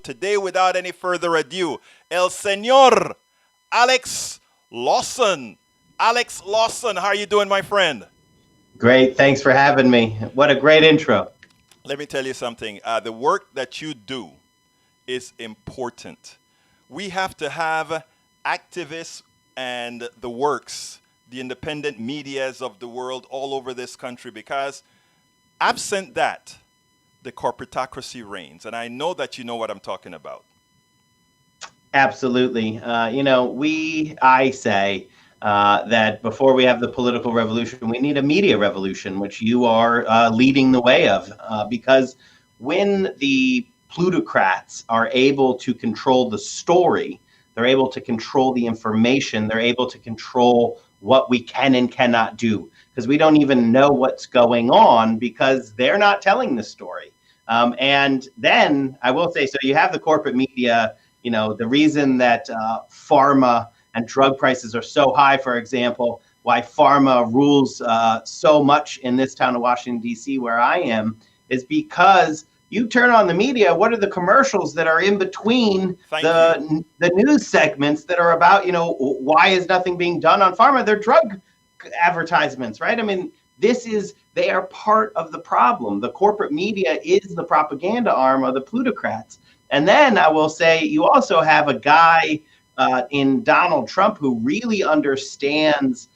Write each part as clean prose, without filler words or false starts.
today without any further ado. El Señor Alex Lawson. Alex Lawson, how are you doing, my friend? Great. Thanks for having me. What a great intro. Let me tell you something. The work that you do is important. We have to have activists and the works, the independent medias of the world all over this country, because absent that, the corporatocracy reigns. And I know that you know what I'm talking about. Absolutely. I say that before we have the political revolution, we need a media revolution, which you are leading the way of, because when the plutocrats are able to control the story, they're able to control the information, they're able to control what we can and cannot do, because we don't even know what's going on because they're not telling the story. And then I will say, so you have the corporate media, the reason that pharma and drug prices are so high, for example, why pharma rules so much in this town of Washington, D.C., where I am, is because you turn on the media, what are the commercials that are in between the news segments that are about, why is nothing being done on pharma? They're drug advertisements, right? I mean, they are part of the problem. The corporate media is the propaganda arm of the plutocrats. And then I will say you also have a guy in Donald Trump who really understands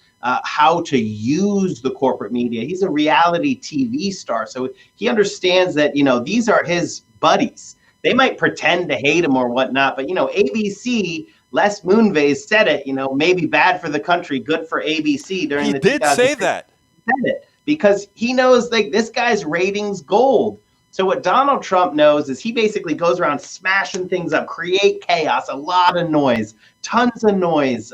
how to use the corporate media. He's a reality TV star, so he understands that these are his buddies. They might pretend to hate him or whatnot, but ABC, Les Moonves said it. Maybe bad for the country, good for ABC during the. He did say that. He said it because he knows this guy's ratings gold. So what Donald Trump knows is he basically goes around smashing things up, create chaos, a lot of noise, tons of noise.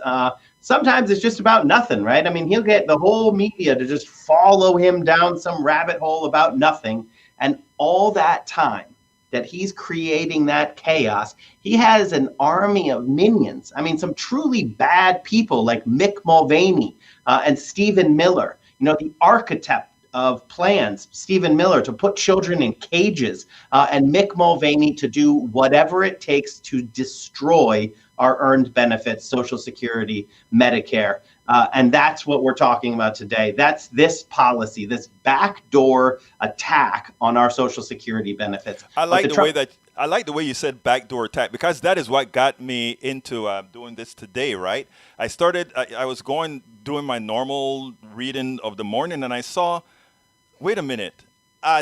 Sometimes it's just about nothing, right? I mean, he'll get the whole media to just follow him down some rabbit hole about nothing. And all that time that he's creating that chaos, he has an army of minions. I mean, some truly bad people like Mick Mulvaney and Stephen Miller, the architect of plans, Stephen Miller, to put children in cages, and Mick Mulvaney to do whatever it takes to destroy our earned benefits, Social Security, Medicare. And that's what we're talking about today. That's this policy, this backdoor attack on our Social Security benefits. I like the way you said backdoor attack, because that is what got me into doing this today, right? I was doing my normal reading of the morning, and I saw, wait a minute,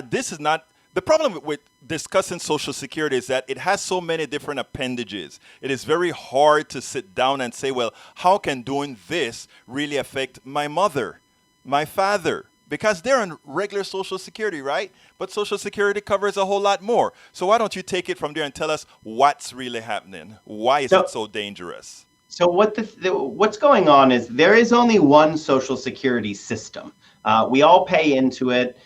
this is not, the problem with discussing Social Security is that it has so many different appendages. It is very hard to sit down and say, well, how can doing this really affect my mother, my father? Because they're on regular Social Security, right? But Social Security covers a whole lot more. So why don't you take it from there and tell us what's really happening? Why is it so dangerous? So what's going on is there is only one Social Security system. We all pay into it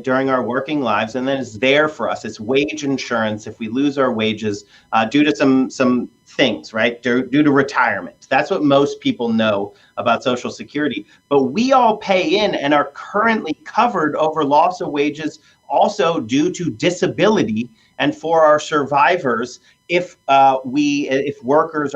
during our working lives, and then it's there for us. It's wage insurance if we lose our wages due to some things, right? Due to retirement. That's what most people know about Social Security. But we all pay in and are currently covered over loss of wages, also due to disability, and for our survivors, if workers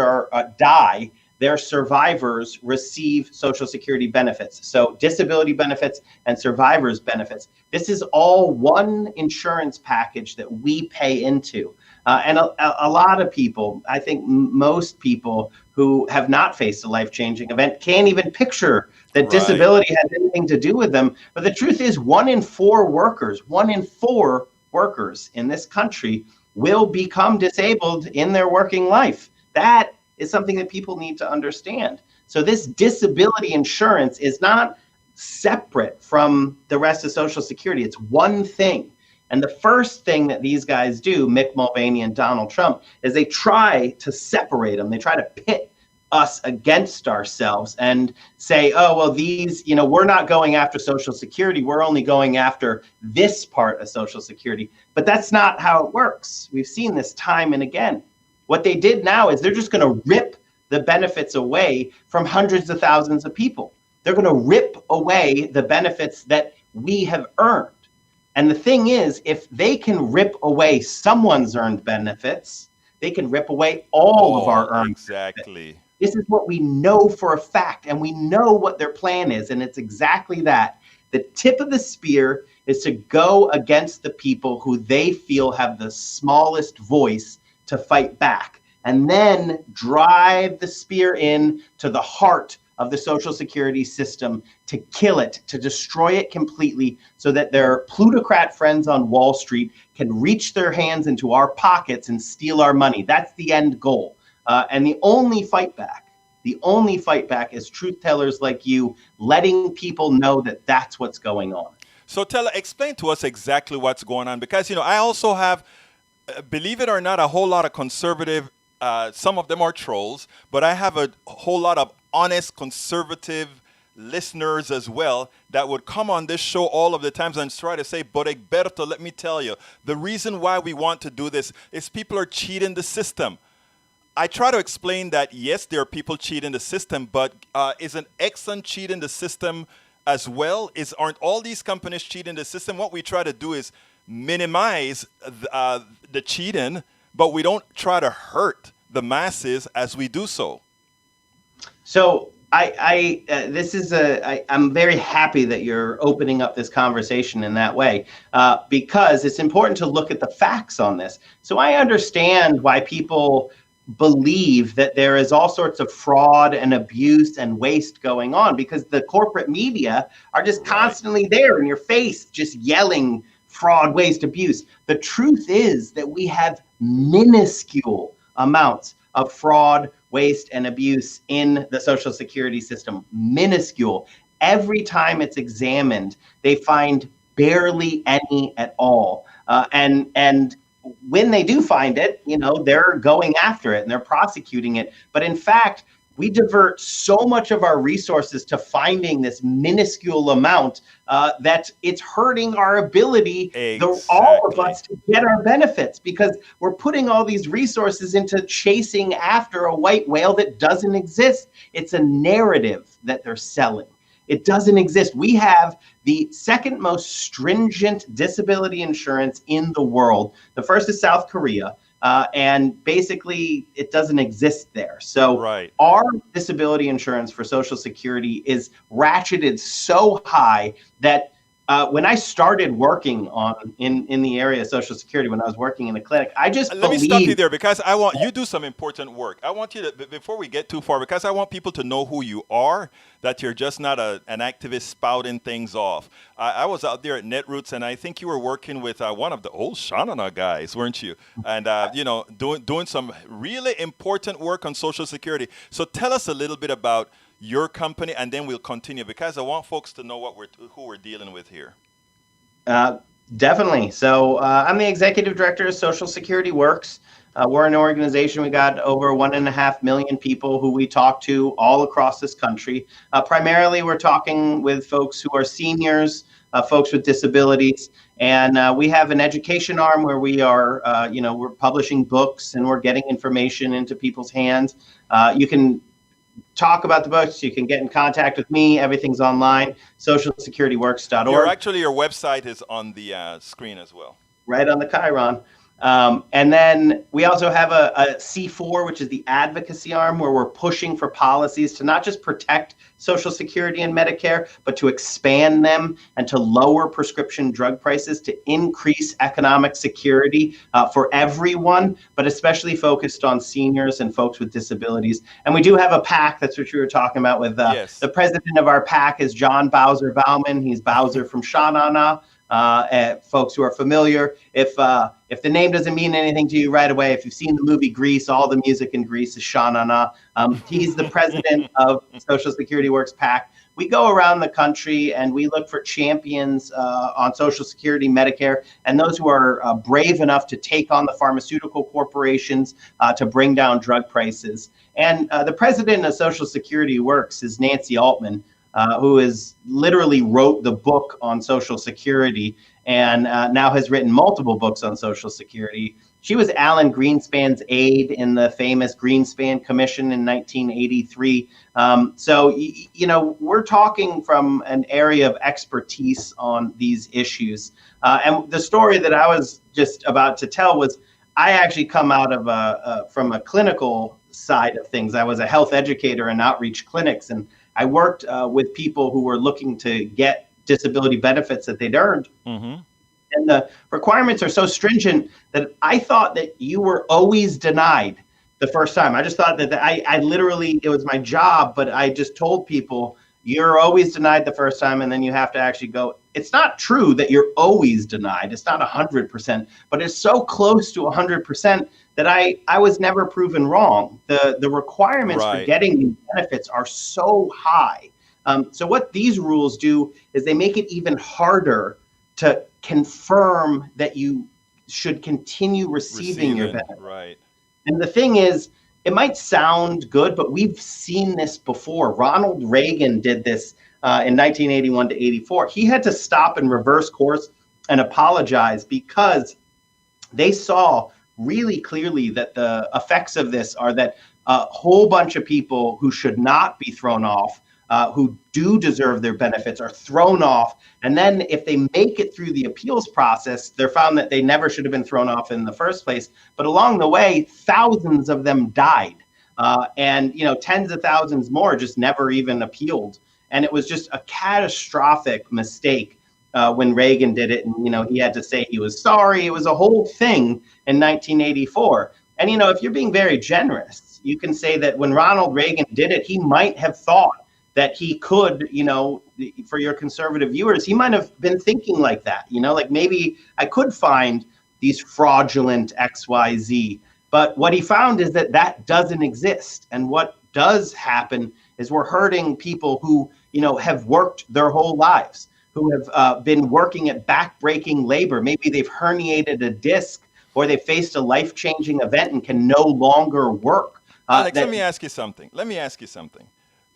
die, their survivors receive Social Security benefits. So disability benefits and survivors benefits. This is all one insurance package that we pay into. And a lot of people, I think most people who have not faced a life-changing event can't even picture that disability has anything to do with them. But the truth is 1 in 4 workers in this country will become disabled in their working life. That is something that people need to understand. So this disability insurance is not separate from the rest of Social Security. It's one thing. And the first thing that these guys do, Mick Mulvaney and Donald Trump, is they try to separate them. They try to pit us against ourselves and say, oh, well, we're not going after Social Security. We're only going after this part of Social Security. But that's not how it works. We've seen this time and again. What they did now is they're just going to rip the benefits away from hundreds of thousands of people. They're going to rip away the benefits that we have earned. And the thing is, if they can rip away someone's earned benefits, they can rip away all of our All earned benefits. exactly. This is what we know for a fact, and we know what their plan is, and it's exactly that. The tip of the spear is to go against the people who they feel have the smallest voice to fight back, and then drive the spear in to the heart of the Social Security system to kill it, to destroy it completely, so that their plutocrat friends on Wall Street can reach their hands into our pockets and steal our money. That's the end goal. And the only fight back is truth tellers like you, letting people know that that's what's going on. So explain to us exactly what's going on, because I also have, believe it or not, a whole lot of conservative. Some of them are trolls, but I have a whole lot of honest conservative listeners as well that would come on this show all of the times and try to say, but Egberto, let me tell you, the reason why we want to do this is people are cheating the system. I try to explain that, yes, there are people cheating the system, but isn't Exxon cheating the system as well? Aren't all these companies cheating the system? What we try to do is minimize the cheating, but we don't try to hurt the masses as we do so. So I'm very happy that you're opening up this conversation in that way, because it's important to look at the facts on this. So I understand why people believe that there is all sorts of fraud and abuse and waste going on, because the corporate media are just constantly there in your face, just yelling fraud, waste, abuse. The truth is that we have minuscule amounts of fraud, waste, and abuse in the Social Security system. Minuscule. Every time it's examined, they find barely any at all. And when they do find it, they're going after it and they're prosecuting it. But in fact, we divert so much of our resources to finding this minuscule amount that it's hurting our ability, all of us, to get our benefits, because we're putting all these resources into chasing after a white whale that doesn't exist. It's a narrative that they're selling. It doesn't exist. We have the second most stringent disability insurance in the world. The first is South Korea. And basically, it doesn't exist there. So our disability insurance for Social Security is ratcheted so high that when I started working in the area of Social Security, when I was working in the clinic, Let me stop you there, because I want you do some important work. I want you to, before we get too far, because I want people to know who you are, that you're just not an activist spouting things off. I was out there at Netroots, and I think you were working with one of the old Shanana guys, weren't you? And doing some really important work on Social Security. So tell us a little bit about your company, and then we'll continue, because I want folks to know who we're dealing with here. Definitely. So I'm the executive director of Social Security Works. We're an organization. We got over 1.5 million people who we talk to all across this country. Primarily, we're talking with folks who are seniors, folks with disabilities, and we have an education arm where we are, we're publishing books and we're getting information into people's hands. You can talk about the books. You can get in contact with me. Everything's online. socialsecurityworks.org. Your website is on the screen as well. Right on the Chiron. And then we also have a C4, which is the advocacy arm, where we're pushing for policies to not just protect Social Security and Medicare, but to expand them and to lower prescription drug prices, to increase economic security for everyone, but especially focused on seniors and folks with disabilities. And we do have a PAC. That's what you were talking about with the president of our PAC is John Bowser Bauman. He's Bowser from Shanana. Folks who are familiar, if the name doesn't mean anything to you right away, if you've seen the movie Grease, all the music in Grease is Sha-na-na. He's the president of Social Security Works PAC. We go around the country and we look for champions on Social Security, Medicare, and those who are brave enough to take on the pharmaceutical corporations to bring down drug prices. And the president of Social Security Works is Nancy Altman, who is literally wrote the book on Social Security. and now has written multiple books on Social Security. She was Alan Greenspan's aide in the famous Greenspan Commission in 1983. So, we're talking from an area of expertise on these issues. And the story that I was just about to tell was, I actually come out of from a clinical side of things. I was a health educator in outreach clinics, and I worked with people who were looking to get disability benefits that they'd earned. Mm-hmm. And the requirements are so stringent that I thought that you were always denied the first time. I just thought that I literally, it was my job, but I just told people, you're always denied the first time, and then you have to actually go. It's not true that you're always denied. It's not 100%, but it's so close to 100% that I was never proven wrong. The requirements for getting these benefits are so high. So what these rules do is they make it even harder to confirm that you should continue receiving your benefit. Right. And the thing is, it might sound good, but we've seen this before. Ronald Reagan did this in 1981 to 84. He had to stop and reverse course and apologize because they saw really clearly that the effects of this are that a whole bunch of people who should not be thrown off, who do deserve their benefits, are thrown off. And then if they make it through the appeals process, they're found that they never should have been thrown off in the first place. But along the way, thousands of them died. And tens of thousands more just never even appealed. And it was just a catastrophic mistake when Reagan did it. And, he had to say he was sorry. It was a whole thing in 1984. And, if you're being very generous, you can say that when Ronald Reagan did it, he might have thought that he could, for your conservative viewers, he might have been thinking like that, like maybe I could find these fraudulent XYZ. But what he found is that doesn't exist. And what does happen is we're hurting people who, have worked their whole lives, who have been working at backbreaking labor. Maybe they've herniated a disc, or they faced a life-changing event and can no longer work. Alex, let me ask you something.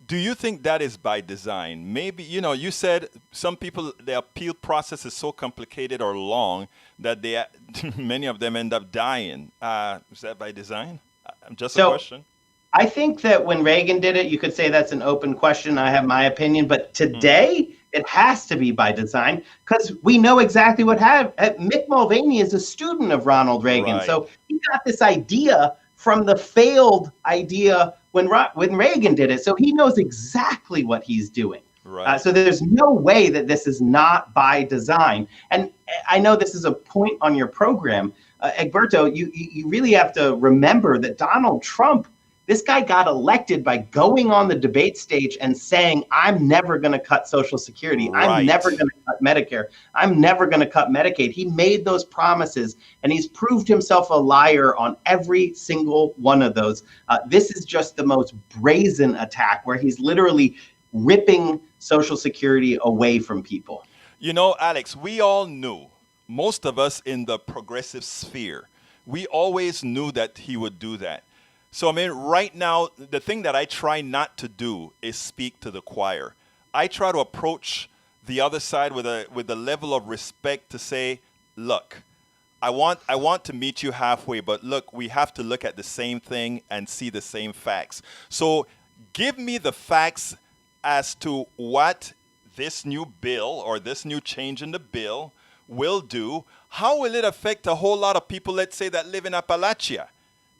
Do you think that is by design? Maybe, you said some people, the appeal process is so complicated or long that many of them end up dying. Is that by design? Just a question. I think that when Reagan did it, you could say that's an open question. I have my opinion. But today, it has to be by design because we know exactly what happened. Mick Mulvaney is a student of Ronald Reagan. Right. So he got this idea from the failed idea when Reagan did it. So he knows exactly what he's doing. Right. So there's no way that this is not by design. And I know this is a point on your program. Egberto, you really have to remember that Donald Trump, this guy got elected by going on the debate stage and saying, I'm never going to cut Social Security. Right. I'm never going to cut Medicare. I'm never going to cut Medicaid. He made those promises, and he's proved himself a liar on every single one of those. This is just the most brazen attack where he's literally ripping Social Security away from people. Alex, we all knew, most of us in the progressive sphere, we always knew that he would do that. So, right now, the thing that I try not to do is speak to the choir. I try to approach the other side with a level of respect to say, look, I want to meet you halfway, but look, we have to look at the same thing and see the same facts. So give me the facts as to what this new bill or this new change in the bill will do. How will it affect a whole lot of people, let's say, that live in Appalachia?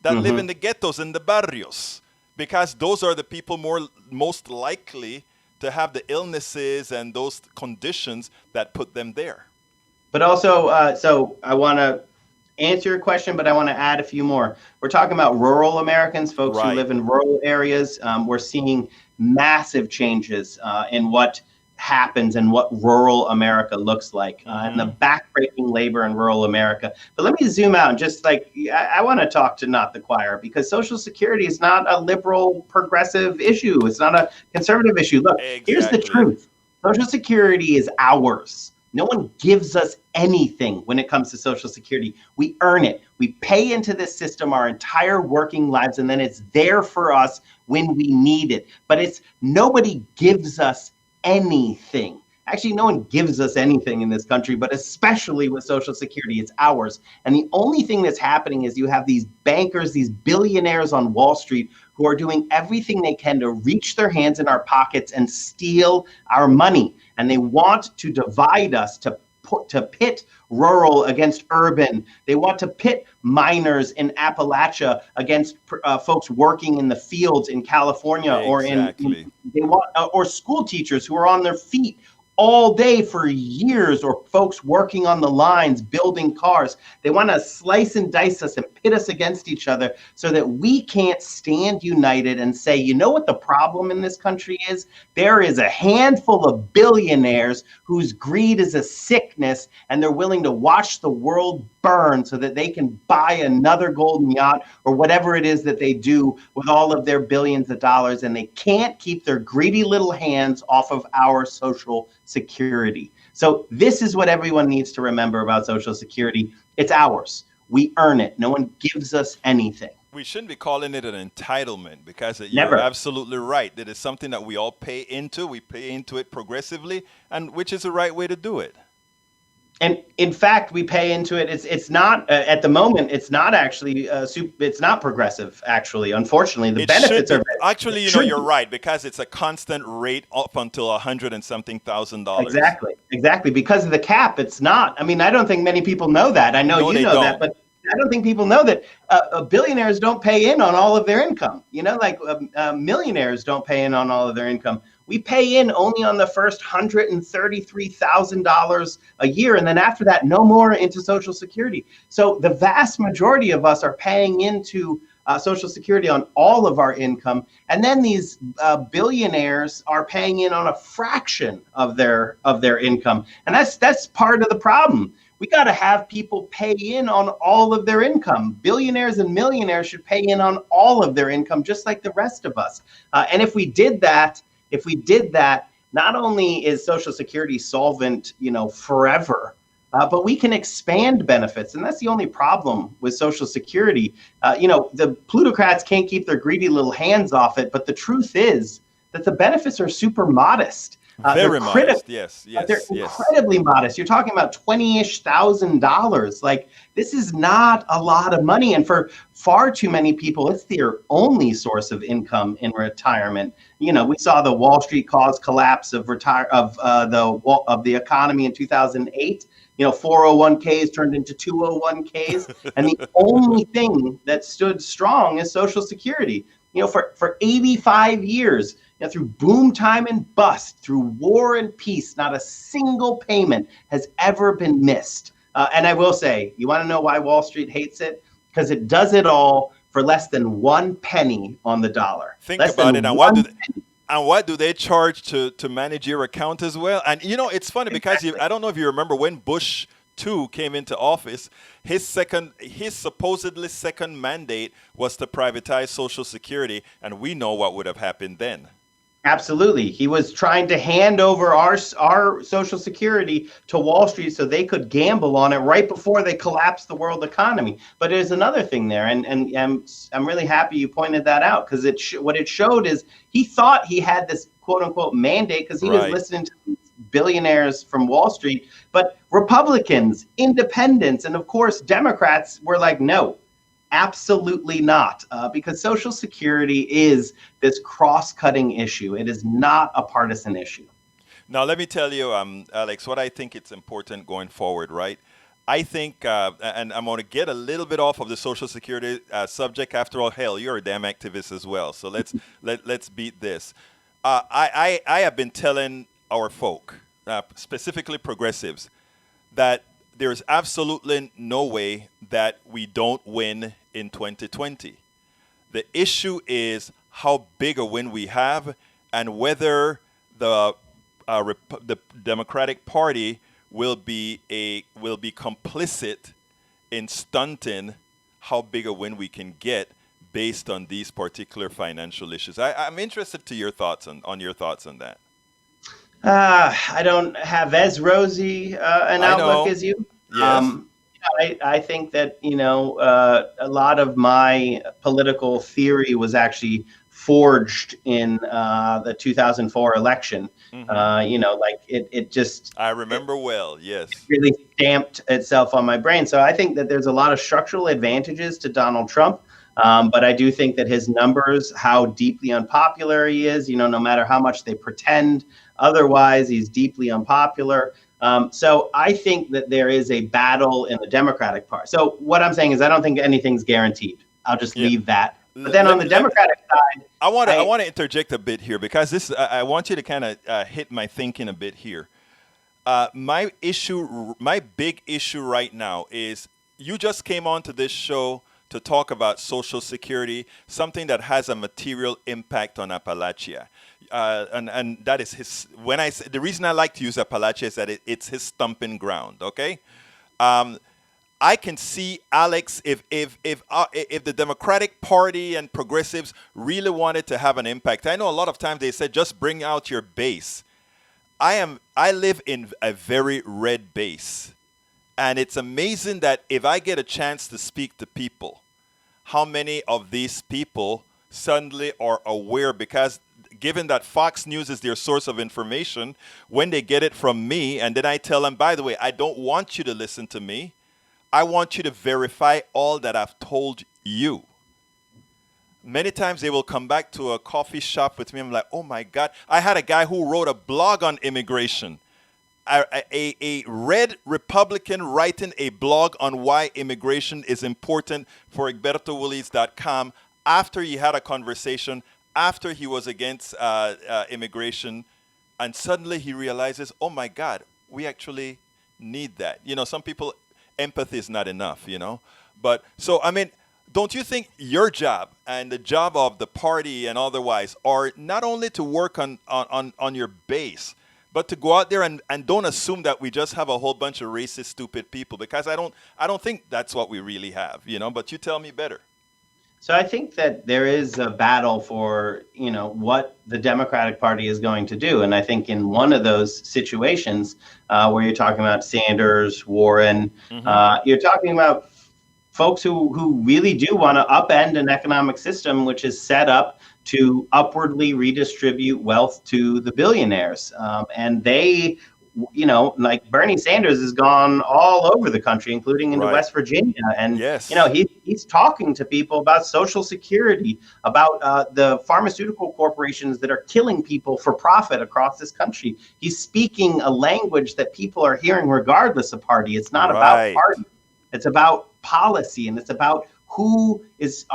That live in the ghettos and the barrios, because those are the people most likely to have the illnesses and those conditions that put them there. But also, so I want to answer your question, but I want to add a few more. We're talking about rural Americans, folks who live in rural areas. We're seeing massive changes in what happens and what rural America looks like, and the backbreaking labor in rural America. But let me zoom out and just I want to talk to not the choir, because Social Security is not a liberal progressive issue. It's not a conservative issue. Look, Here's the truth. Social Security is ours. No one gives us anything when it comes to Social Security. We earn it. We pay into this system our entire working lives, and then it's there for us when we need it. But nobody gives us anything. Actually, no one gives us anything in this country, but especially with Social Security, it's ours. And the only thing that's happening is you have these bankers, these billionaires on Wall Street who are doing everything they can to reach their hands in our pockets and steal our money. And they want to divide us, to pit rural against urban. They want to pit miners in Appalachia against folks working in the fields in California, Exactly. they want or school teachers who are on their feet all day for years, or folks working on the lines, building cars. They want to slice and dice us and pit us against each other so that we can't stand united and say, you know what the problem in this country is? There is a handful of billionaires whose greed is a sickness, and they're willing to watch the world burn so that they can buy another golden yacht or whatever it is that they do with all of their billions of dollars, and they can't keep their greedy little hands off of our Social Security. So this is what everyone needs to remember about Social Security. It's ours. We earn it. No one gives us anything. We shouldn't be calling it an entitlement, because you're Never. absolutely right. That is something that we all pay into. We pay into it progressively, and which is the right way to do it. And in fact, we pay into it. It's not at the moment. It's not actually. It's not progressive. Actually, unfortunately, the benefits are actually. You're right, because it's a constant rate up until $100 and something thousand. Exactly. Because of the cap, it's not. I mean, I don't think many people know that. I know No, you they know don't. that, but I don't think people know that billionaires don't pay in on all of their income. Like millionaires don't pay in on all of their income. We pay in only on the first $133,000 a year. And then after that, no more into Social Security. So the vast majority of us are paying into Social Security on all of our income. And then these billionaires are paying in on a fraction of their income. And that's part of the problem. We got to have people pay in on all of their income. Billionaires and millionaires should pay in on all of their income, just like the rest of us. And if we did that, not only is Social Security solvent, forever, but we can expand benefits. And that's the only problem with Social Security. The plutocrats can't keep their greedy little hands off it. But the truth is that the benefits are super modest. Very modest. Yes. They're incredibly modest. You're talking about $20,000-ish. Like, this is not a lot of money. And for far too many people, it's their only source of income in retirement. We saw the Wall Street cause collapse of the economy in 2008. 401ks turned into 201ks. And the only thing that stood strong is Social Security. For 85 years, through boom time and bust, through war and peace, not a single payment has ever been missed. And I will say, you want to know why Wall Street hates it? Because it does it all for less than 1 penny on the dollar. Think about it. And what do they charge to manage your account as well? And it's funny because I don't know if you remember when Bush II came into office, his supposedly second mandate was to privatize Social Security, and we know what would have happened then. Absolutely. He was trying to hand over our Social Security to Wall Street so they could gamble on it right before they collapsed the world economy. But there's another thing there, and I'm really happy you pointed that out, because what it showed is he thought he had this quote unquote mandate because he was listening to billionaires from Wall Street, but Republicans, independents, and of course Democrats were like, no. Absolutely not, because Social Security is this cross-cutting issue. It is not a partisan issue. Now, let me tell you, Alex, what I think it's important going forward, right? I think, and I'm going to get a little bit off of the Social Security subject. After all, hell, you're a damn activist as well. So let's beat this. I have been telling our folk, specifically progressives, that there's absolutely no way that we don't win in 2020. The issue is how big a win we have, and whether the Democratic Party will be complicit in stunting how big a win we can get based on these particular financial issues. I'm interested to your thoughts on your thoughts on that. I don't have as rosy an outlook as you. Yes. I think that, a lot of my political theory was actually forged in the 2004 election. Hmm. Like it just I it remember well. Yes. really stamped itself on my brain. So I think that there's a lot of structural advantages to Donald Trump. But I do think that his numbers, how deeply unpopular he is, no matter how much they pretend otherwise, he's deeply unpopular. So I think that there is a battle in the Democratic Party. So what I'm saying is I don't think anything's guaranteed. I'll just Yeah. leave that. But then on Let, the let, Democratic side, I I want to interject a bit here because this I want you to kind of hit my thinking a bit here. My big issue right now is you just came onto this show to talk about Social Security, something that has a material impact on Appalachia. And that is his, when I say, the reason I like to use Appalachia is that it's his stomping ground, okay? Um, I can see Alex if the Democratic Party and progressives really wanted to have an impact. I know a lot of times they said just bring out your base. I live in a very red base. And it's amazing that if I get a chance to speak to people, how many of these people suddenly are aware because given that Fox News is their source of information, when they get it from me and then I tell them, by the way, I don't want you to listen to me. I want you to verify all that I've told you. Many times they will come back to a coffee shop with me. I'm like, oh my God. I had a guy who wrote a blog on immigration. A red Republican writing a blog on why immigration is important for EgbertoWillies.com after he had a conversation, after he was against immigration, and suddenly he realizes, oh my God, we actually need that. Some people, empathy is not enough. But so, I mean, don't you think your job and the job of the party and otherwise are not only to work on your base, but to go out there and don't assume that we just have a whole bunch of racist, stupid people, because I don't think that's what we really have. But you tell me better. So I think that there is a battle for, what the Democratic Party is going to do. And I think in one of those situations where you're talking about Sanders, Warren, Hmm. you're talking about folks who really do want to upend an economic system which is set up to upwardly redistribute wealth to the billionaires. And they, like Bernie Sanders has gone all over the country, including into Right. West Virginia. And, Yes. he's talking to people about Social Security, about the pharmaceutical corporations that are killing people for profit across this country. He's speaking a language that people are hearing regardless of party. It's not about Right. party. It's about policy, and it's about who is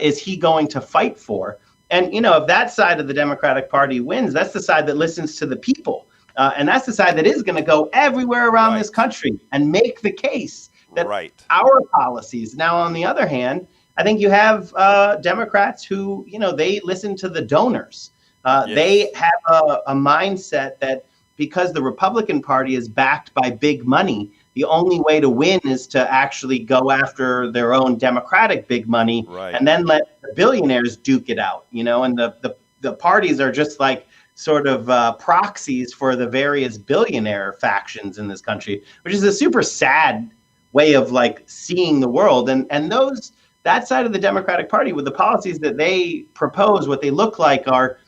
is he going to fight for? And if that side of the Democratic Party wins, that's the side that listens to the people, and that's the side that is going to go everywhere around this Right. country and make the case that Right. our policies. Now, on the other hand, I think you have Democrats who, they listen to the donors. They Yes. have a mindset that because the Republican Party is backed by big money, the only way to win is to actually go after their own Democratic big money Right. and then let the billionaires duke it out, and the parties are just like sort of proxies for the various billionaire factions in this country, which is a super sad way of like seeing the world. And that side of the Democratic Party with the policies that they propose, what they look like are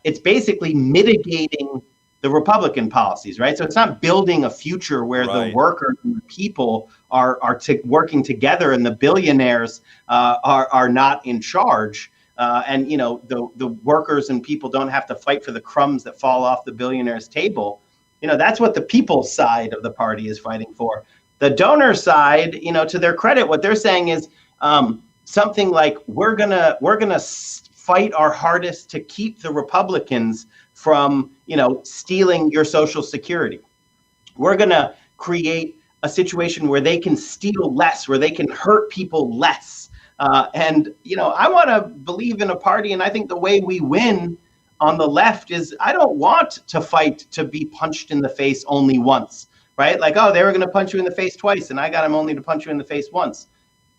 it's basically mitigating the Republican policies, right? So it's not building a future where the Right. workers and the people are working together and the billionaires are not in charge. And the workers and people don't have to fight for the crumbs that fall off the billionaires' table. That's what the people's side of the party is fighting for. The donor side, to their credit, what they're saying is something like we're gonna fight our hardest to keep the Republicans from stealing your Social Security. We're going to create a situation where they can steal less, where they can hurt people less. And I want to believe in a party, and I think the way we win on the left is I don't want to fight to be punched in the face only once, right? Like, oh, they were going to punch you in the face twice, and I got them only to punch you in the face once.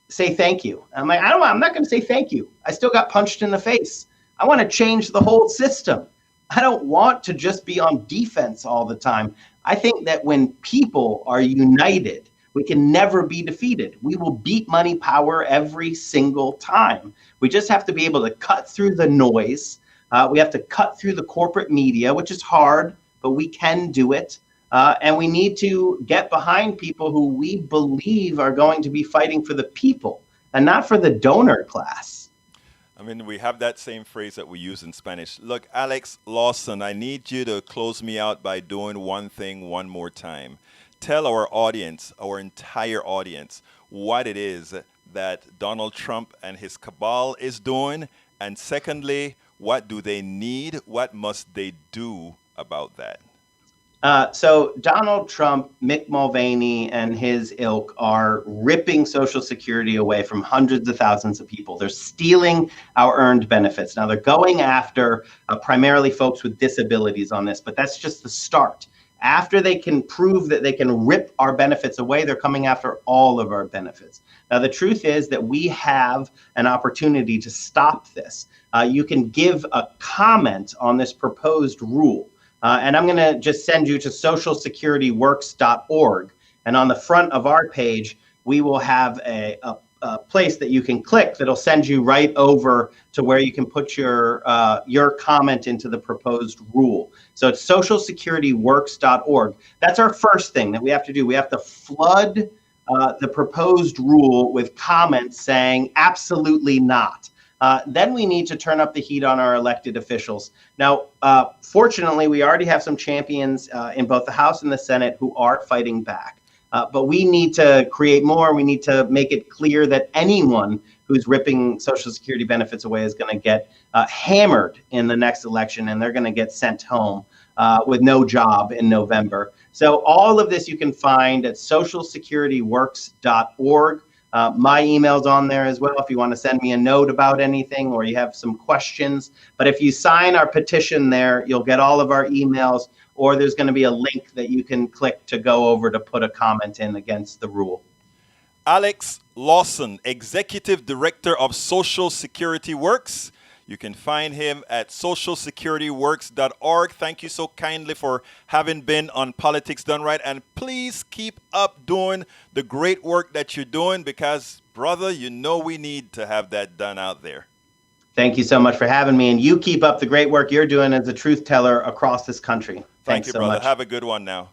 Say thank you. I'm like, I'm not going to say thank you. I still got punched in the face. I want to change the whole system. I don't want to just be on defense all the time. I think that when people are united We can never be defeated. We will beat money power every single time. We just have to be able to cut through the noise. We have to cut through the corporate media, which is hard, but we can do it. And we need to get behind people who we believe are going to be fighting for the people and not for the donor class. I mean, we have that same phrase that we use in Spanish. Look, Alex Lawson, I need you to close me out by doing one thing one more time. Tell our audience, our entire audience, what it is that Donald Trump and his cabal is doing. And secondly, what do they need? What must they do about that? So Donald Trump, Mick Mulvaney, and his ilk are ripping Social Security away from hundreds of thousands of people. They're stealing our earned benefits. Now, they're going after primarily folks with disabilities on this, but that's just the start. After they can prove that they can rip our benefits away, they're coming after all of our benefits. Now, the truth is that we have an opportunity to stop this. You can give a comment on this proposed rule. And I'm going to just send you to socialsecurityworks.org. And on the front of our page, we will have a place that you can click that'll send you right over to where you can put your comment into the proposed rule. So it's socialsecurityworks.org. That's our first thing that we have to do. We have to flood the proposed rule with comments saying absolutely not. Then we need to turn up the heat on our elected officials. Now, fortunately, we already have some champions in both the House and the Senate who are fighting back. But we need to create more. We need to make it clear that anyone who's ripping Social Security benefits away is going to get hammered in the next election, and they're going to get sent home with no job in November. So all of this you can find at socialsecurityworks.org. My email's on there as well if you want to send me a note about anything or you have some questions. But if you sign our petition there, you'll get all of our emails, or there's going to be a link that you can click to go over to put a comment in against the rule. Alex Lawson, Executive Director of Social Security Works. You can find him at socialsecurityworks.org. Thank you so kindly for having been on Politics Done Right. And please keep up doing the great work that you're doing because, brother, you know we need to have that done out there. Thank you so much for having me. And you keep up the great work you're doing as a truth teller across this country. Thank you, so brother. much. Have a good one now.